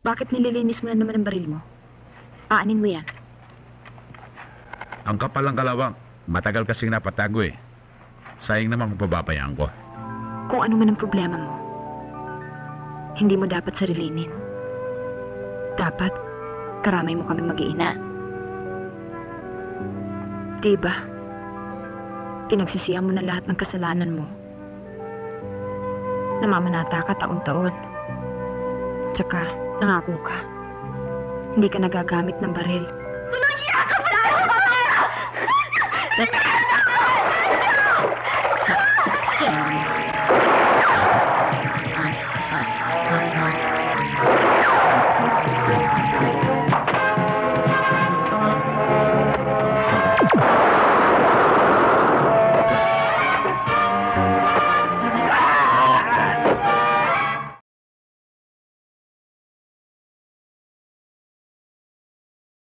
Bakit nililinis mo na naman ang baril mo? Aanin mo yan. Ang kapal ng kalawang. Matagal kasing napatago eh. Sayang naman kung pababayaan ko. Kung ano man ang problema mo, hindi mo dapat sarilinin. Dapat, karamay mo kami mag-iina. Diba? Pinagsisihan mo na lahat ng kasalanan mo. Namamanata ka taon-taon. Tsaka, nangako ka. Hindi ka nagagamit ng baril. Walang iya ka ba tayo, mamaya?